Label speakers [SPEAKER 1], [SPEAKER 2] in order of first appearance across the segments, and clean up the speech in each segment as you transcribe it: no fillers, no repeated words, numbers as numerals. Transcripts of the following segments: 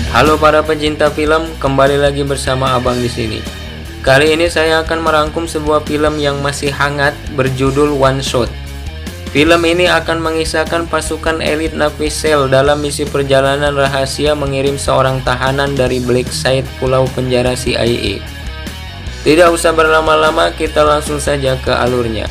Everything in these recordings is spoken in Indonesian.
[SPEAKER 1] Halo para pecinta film, kembali lagi bersama Abang di sini. Kali ini saya akan merangkum sebuah film yang masih hangat berjudul One Shot. Film ini akan mengisahkan pasukan elit Navy SEAL dalam misi perjalanan rahasia mengirim seorang tahanan dari Black Site, pulau penjara CIA. Tidak usah berlama-lama, kita langsung saja ke alurnya.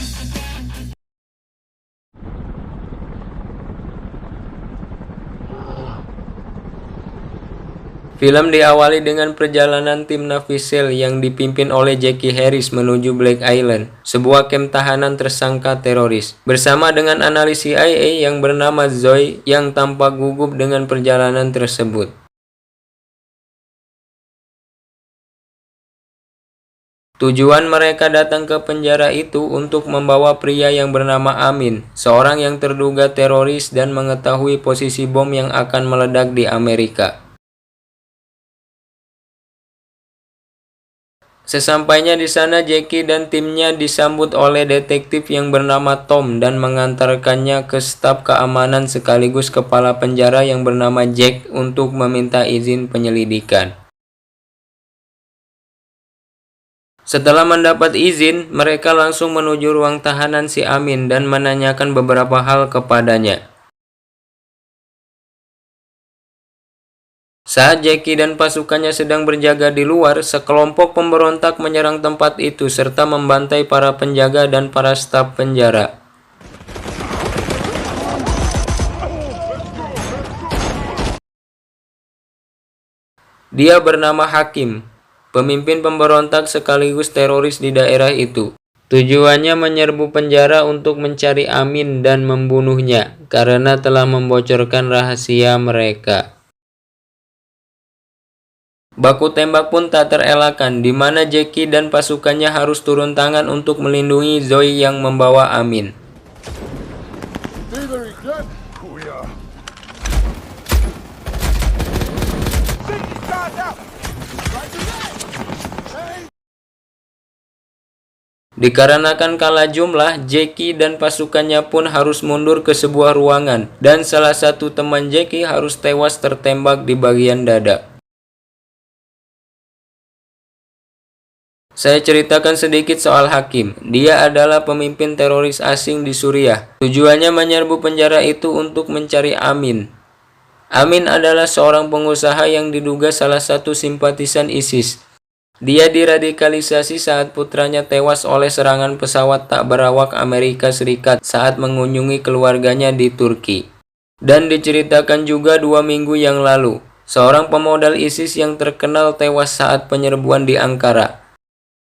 [SPEAKER 1] Film diawali dengan perjalanan tim Navy SEAL yang dipimpin oleh Jackie Harris menuju Black Island, sebuah kamp tahanan tersangka teroris, bersama dengan analis CIA yang bernama Zoe yang tampak gugup dengan perjalanan tersebut. Tujuan mereka datang ke penjara itu untuk membawa pria yang bernama Amin, seorang yang terduga teroris dan mengetahui posisi bom yang akan meledak di Amerika. Sesampainya di sana, Jackie dan timnya disambut oleh detektif yang bernama Tom dan mengantarkannya ke staf keamanan sekaligus kepala penjara yang bernama Jack untuk meminta izin penyelidikan. Setelah mendapat izin, mereka langsung menuju ruang tahanan si Amin dan menanyakan beberapa hal kepadanya. Saat Jackie dan pasukannya sedang berjaga di luar, sekelompok pemberontak menyerang tempat itu serta membantai para penjaga dan para staf penjara. Dia bernama Hakim, pemimpin pemberontak sekaligus teroris di daerah itu. Tujuannya menyerbu penjara untuk mencari Amin dan membunuhnya karena telah membocorkan rahasia mereka. Baku tembak pun tak terelakkan, di mana Jackie dan pasukannya harus turun tangan untuk melindungi Zoe yang membawa Amin. Dikarenakan kalah jumlah, Jackie dan pasukannya pun harus mundur ke sebuah ruangan, dan salah satu teman Jackie harus tewas tertembak di bagian dada. Saya ceritakan sedikit soal Hakim. Dia adalah pemimpin teroris asing di Suriah. Tujuannya menyerbu penjara itu untuk mencari Amin. Amin adalah seorang pengusaha yang diduga salah satu simpatisan ISIS. Dia diradikalisasi saat putranya tewas oleh serangan pesawat tak berawak Amerika Serikat saat mengunjungi keluarganya di Turki. Dan diceritakan juga 2 minggu yang lalu, seorang pemodal ISIS yang terkenal tewas saat penyerbuan di Ankara.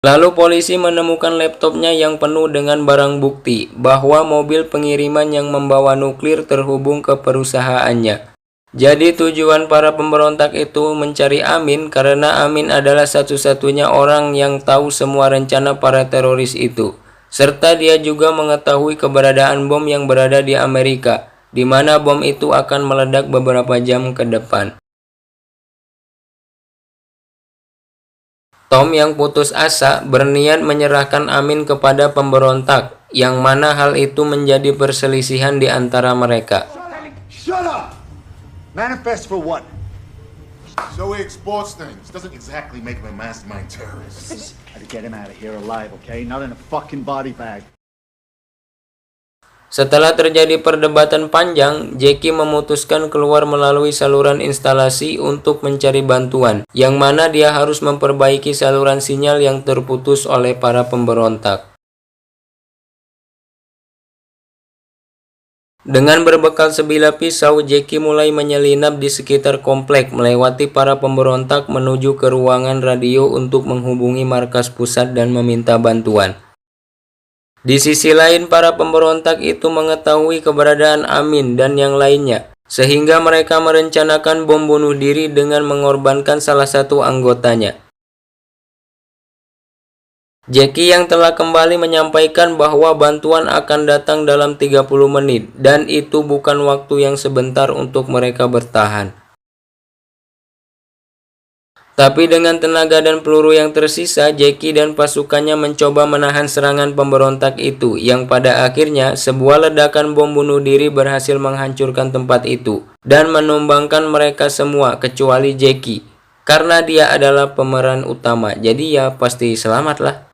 [SPEAKER 1] Lalu polisi menemukan laptopnya yang penuh dengan barang bukti bahwa mobil pengiriman yang membawa nuklir terhubung ke perusahaannya. Jadi tujuan para pemberontak itu mencari Amin karena Amin adalah satu-satunya orang yang tahu semua rencana para teroris itu. Serta dia juga mengetahui keberadaan bom yang berada di Amerika, di mana bom itu akan meledak beberapa jam ke depan. Tom yang putus asa berniat menyerahkan Amin kepada pemberontak, yang mana hal itu menjadi perselisihan di antara mereka.
[SPEAKER 2] Shut up! Manifest for what?
[SPEAKER 3] So he exports things. Doesn't exactly make him a mastermind terrorist.
[SPEAKER 2] Try to get him out of here alive, okay? Not in a fucking body bag.
[SPEAKER 1] Setelah terjadi perdebatan panjang, Jackie memutuskan keluar melalui saluran instalasi untuk mencari bantuan, yang mana dia harus memperbaiki saluran sinyal yang terputus oleh para pemberontak. Dengan berbekal sebilah pisau, Jackie mulai menyelinap di sekitar komplek, melewati para pemberontak menuju ke ruangan radio untuk menghubungi markas pusat dan meminta bantuan. Di sisi lain, para pemberontak itu mengetahui keberadaan Amin dan yang lainnya, sehingga mereka merencanakan bom bunuh diri dengan mengorbankan salah satu anggotanya. Jackie yang telah kembali menyampaikan bahwa bantuan akan datang dalam 30 menit, dan itu bukan waktu yang sebentar untuk mereka bertahan. Tapi dengan tenaga dan peluru yang tersisa, Jackie dan pasukannya mencoba menahan serangan pemberontak itu, yang pada akhirnya sebuah ledakan bom bunuh diri berhasil menghancurkan tempat itu dan menumbangkan mereka semua kecuali Jackie, karena dia adalah pemeran utama, jadi ya pasti selamatlah.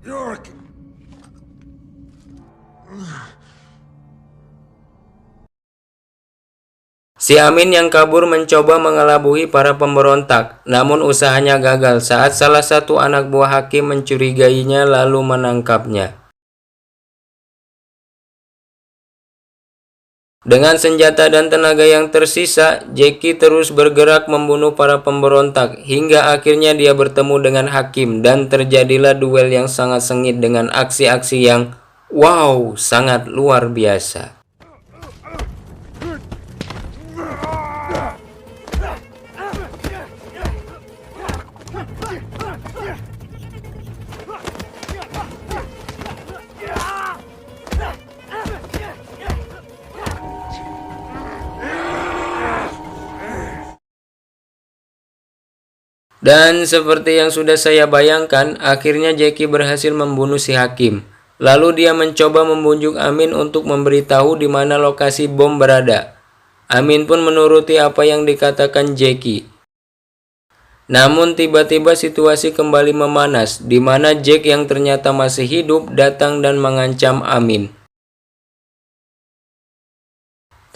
[SPEAKER 3] York!
[SPEAKER 1] Si Amin yang kabur mencoba mengelabui para pemberontak, namun usahanya gagal saat salah satu anak buah hakim mencurigainya lalu menangkapnya. Dengan senjata dan tenaga yang tersisa, Jackie terus bergerak membunuh para pemberontak hingga akhirnya dia bertemu dengan hakim dan terjadilah duel yang sangat sengit dengan aksi-aksi yang wow, sangat luar biasa. Dan seperti yang sudah saya bayangkan, akhirnya Jackie berhasil membunuh si hakim. Lalu dia mencoba membujuk Amin untuk memberitahu di mana lokasi bom berada. Amin pun menuruti apa yang dikatakan Jackie. Namun tiba-tiba situasi kembali memanas, di mana Jack yang ternyata masih hidup datang dan mengancam Amin.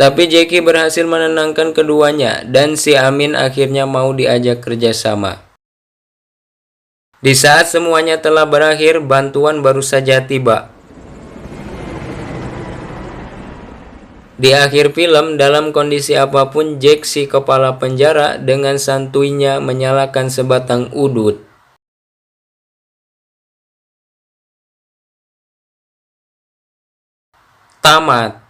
[SPEAKER 1] Tapi Jackie berhasil menenangkan keduanya dan si Amin akhirnya mau diajak kerjasama. Di saat semuanya telah berakhir, bantuan baru saja tiba. Di akhir film, dalam kondisi apapun, Jack si kepala penjara dengan santuinya menyalakan sebatang udut. Tamat.